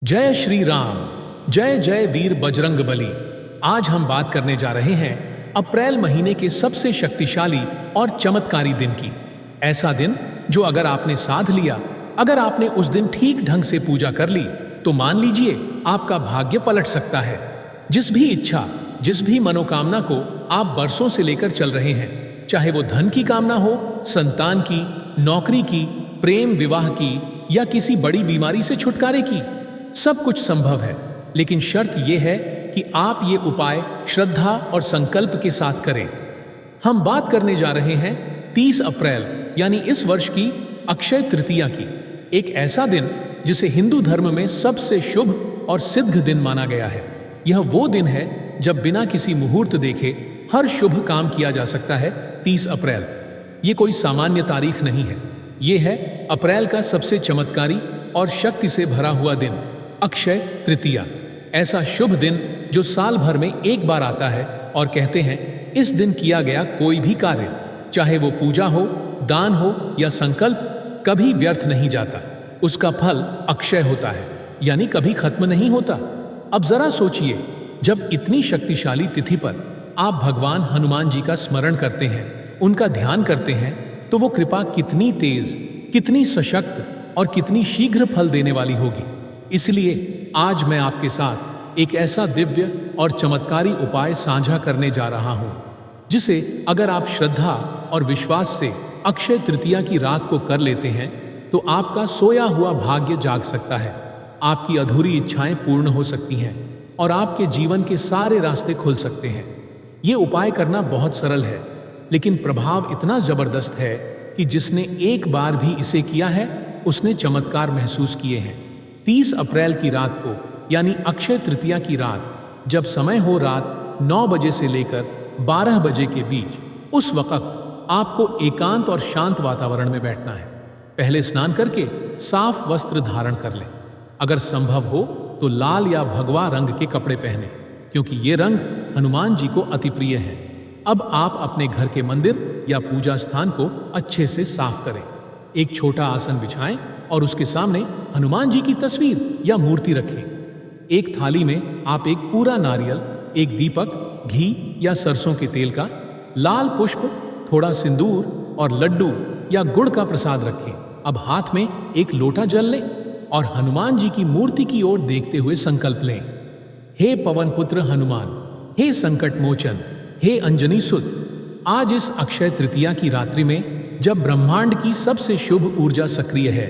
जय श्री राम। जय जय वीर बजरंगबली। आज हम बात करने जा रहे हैं अप्रैल महीने के सबसे शक्तिशाली और चमत्कारी दिन की। ऐसा दिन जो अगर आपने साध लिया, अगर आपने उस दिन ठीक ढंग से पूजा कर ली, तो मान लीजिए आपका भाग्य पलट सकता है। जिस भी इच्छा, जिस भी मनोकामना को आप बरसों से लेकर चल रहे हैं, चाहे वो धन की कामना हो, संतान की, नौकरी की, प्रेम विवाह की या किसी बड़ी बीमारी से छुटकारे की, सब कुछ संभव है। लेकिन शर्त यह है कि आप ये उपाय श्रद्धा और संकल्प के साथ करें। हम बात करने जा रहे हैं 30 अप्रैल यानी इस वर्ष की अक्षय तृतीया की। एक ऐसा दिन जिसे हिंदू धर्म में सबसे शुभ और सिद्ध दिन माना गया है। यह वो दिन है जब बिना किसी मुहूर्त देखे हर शुभ काम किया जा सकता है। 30 अप्रैल ये कोई सामान्य तारीख नहीं है। ये है अप्रैल का सबसे चमत्कारी और शक्ति से भरा हुआ दिन, अक्षय तृतीया। ऐसा शुभ दिन जो साल भर में एक बार आता है और कहते हैं इस दिन किया गया कोई भी कार्य, चाहे वो पूजा हो, दान हो या संकल्प, कभी व्यर्थ नहीं जाता। उसका फल अक्षय होता है, यानी कभी खत्म नहीं होता। अब जरा सोचिए, जब इतनी शक्तिशाली तिथि पर आप भगवान हनुमान जी का स्मरण करते हैं, उनका ध्यान करते हैं, तो वो कृपा कितनी तेज, कितनी सशक्त और कितनी शीघ्र फल देने वाली होगी। इसलिए आज मैं आपके साथ एक ऐसा दिव्य और चमत्कारी उपाय साझा करने जा रहा हूं, जिसे अगर आप श्रद्धा और विश्वास से अक्षय तृतीया की रात को कर लेते हैं, तो आपका सोया हुआ भाग्य जाग सकता है, आपकी अधूरी इच्छाएं पूर्ण हो सकती हैं और आपके जीवन के सारे रास्ते खुल सकते हैं। ये उपाय करना बहुत सरल है, लेकिन प्रभाव इतना जबरदस्त है कि जिसने एक बार भी इसे किया है, उसने चमत्कार महसूस किए हैं। 30 अप्रैल की रात को यानी अक्षय तृतीया की रात, जब समय हो रात 9 बजे से लेकर 12 बजे के बीच, उस वक्त आपको एकांत और शांत वातावरण में बैठना है। पहले स्नान करके साफ वस्त्र धारण कर लें। अगर संभव हो तो लाल या भगवा रंग के कपड़े पहने, क्योंकि ये रंग हनुमान जी को अति प्रिय है। अब आप अपने घर के मंदिर या पूजा स्थान को अच्छे से साफ करें। एक छोटा आसन बिछाएं और उसके सामने हनुमान जी की तस्वीर या मूर्ति रखें। एक थाली में आप एक पूरा नारियल, एक दीपक, घी या सरसों के तेल का, लाल पुष्प, थोड़ा सिंदूर और लड्डू या गुड़ का प्रसाद रखें। अब हाथ में एक लोटा जल लें और हनुमान जी की मूर्ति की ओर देखते हुए संकल्प लें। हे पवन पुत्र हनुमान, हे संकट मोचन, हे अंजनी सुत, आज इस अक्षय तृतीया की रात्रि में, जब ब्रह्मांड की सबसे शुभ ऊर्जा सक्रिय है,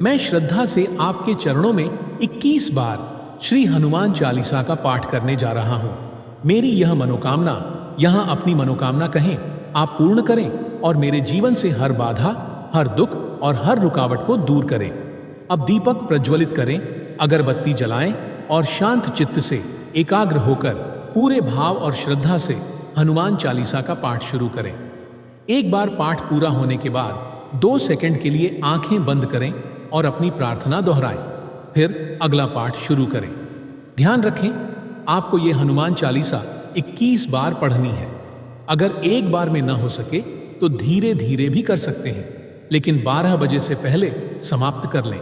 मैं श्रद्धा से आपके चरणों में 21 बार श्री हनुमान चालीसा का पाठ करने जा रहा हूं। मेरी यह मनोकामना, यहां अपनी मनोकामना कहें, आप पूर्ण करें और मेरे जीवन से हर बाधा, हर दुख और हर रुकावट को दूर करें। अब दीपक प्रज्वलित करें, अगरबत्ती जलाएं और शांत चित्त से एकाग्र होकर पूरे भाव और श्रद्धा से हनुमान चालीसा का पाठ शुरू करें। एक बार पाठ पूरा होने के बाद 2 सेकंड के लिए आंखें बंद करें और अपनी प्रार्थना दोहराएं। फिर अगला पाठ शुरू करें। ध्यान रखें, आपको यह हनुमान चालीसा 21 बार पढ़नी है। अगर एक बार में ना हो सके तो धीरे धीरे भी कर सकते हैं, लेकिन 12 बजे से पहले समाप्त कर लें।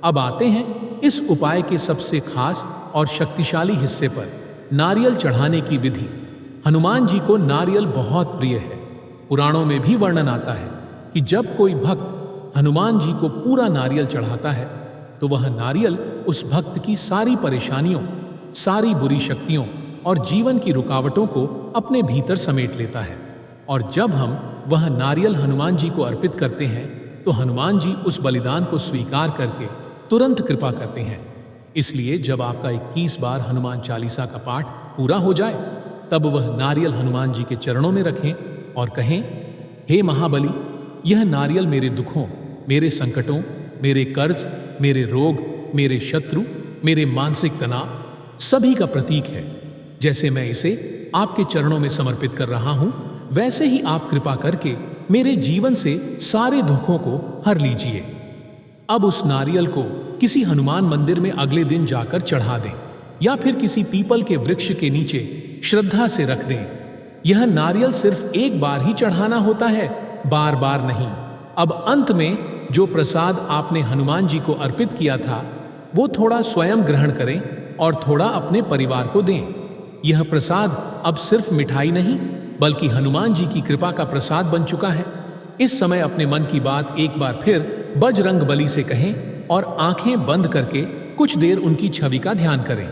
अब आते हैं इस उपाय के सबसे खास और शक्तिशाली हिस्से पर, नारियल चढ़ाने की विधि। हनुमान जी को नारियल बहुत प्रिय है। पुराणों में भी वर्णन आता है कि जब कोई भक्त हनुमान जी को पूरा नारियल चढ़ाता है, तो वह नारियल उस भक्त की सारी परेशानियों, सारी बुरी शक्तियों और जीवन की रुकावटों को अपने भीतर समेट लेता है। और जब हम वह नारियल हनुमान जी को अर्पित करते हैं, तो हनुमान जी उस बलिदान को स्वीकार करके तुरंत कृपा करते हैं। इसलिए जब आपका 21 बार हनुमान चालीसा का पाठ पूरा हो जाए, तब वह नारियल हनुमान जी के चरणों में रखें और कहें, हे महाबली, यह नारियल मेरे दुखों, मेरे संकटों, मेरे कर्ज, मेरे रोग, मेरे शत्रु, मेरे मानसिक तनाव, सभी का प्रतीक है। जैसे मैं इसे आपके चरणों में समर्पित कर रहा हूं, वैसे ही आप कृपा करके मेरे जीवन से सारे दुखों को हर लीजिए। अब उस नारियल को किसी हनुमान मंदिर में अगले दिन जाकर चढ़ा दें या फिर किसी पीपल के वृक्ष के नीचे श्रद्धा से रख दें। यह नारियल सिर्फ एक बार ही चढ़ाना होता है, बार बार नहीं। अब अंत में जो प्रसाद आपने हनुमान जी को अर्पित किया था, वो थोड़ा स्वयं ग्रहण करें और थोड़ा अपने परिवार को दें। यह प्रसाद अब सिर्फ मिठाई नहीं, बल्कि हनुमान जी की कृपा का प्रसाद बन चुका है। इस समय अपने मन की बात एक बार फिर बजरंगबली से कहें और आंखें बंद करके कुछ देर उनकी छवि का ध्यान करें।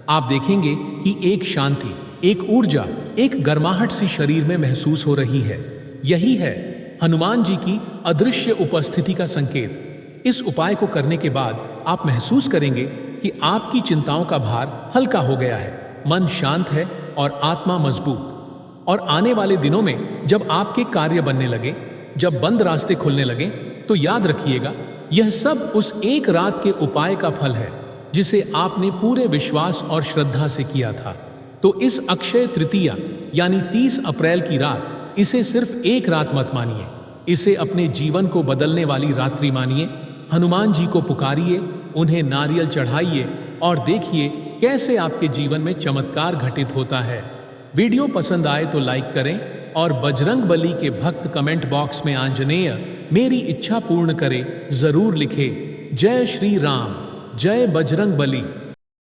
आप देखेंगे कि एक शांति, एक ऊर्जा, एक गर्माहट सी शरीर में महसूस हो रही है। यही है हनुमान जी की अदृश्य उपस्थिति का संकेत। इस उपाय को करने के बाद आप महसूस करेंगे कि आपकी चिंताओं का भार हल्का हो गया है, मन शांत है और आत्मा मजबूत। और आने वाले दिनों में जब आपके कार्य बनने लगे, जब बंद रास्ते खुलने लगे, तो याद रखिएगा, यह सब उस एक रात के उपाय का फल है जिसे आपने पूरे विश्वास और श्रद्धा से किया था। तो इस अक्षय तृतीया यानी 30 अप्रैल की रात, इसे सिर्फ एक रात मत मानिए, इसे अपने जीवन को बदलने वाली रात्रि मानिए। हनुमान जी को पुकारिए, उन्हें नारियल चढ़ाइए और देखिए कैसे आपके जीवन में चमत्कार घटित होता है। वीडियो पसंद आए तो लाइक करें और बजरंगबली के भक्त कमेंट बॉक्स में आंजनेय मेरी इच्छा पूर्ण करे जरूर लिखे। जय श्री राम, जय बजरंगबली।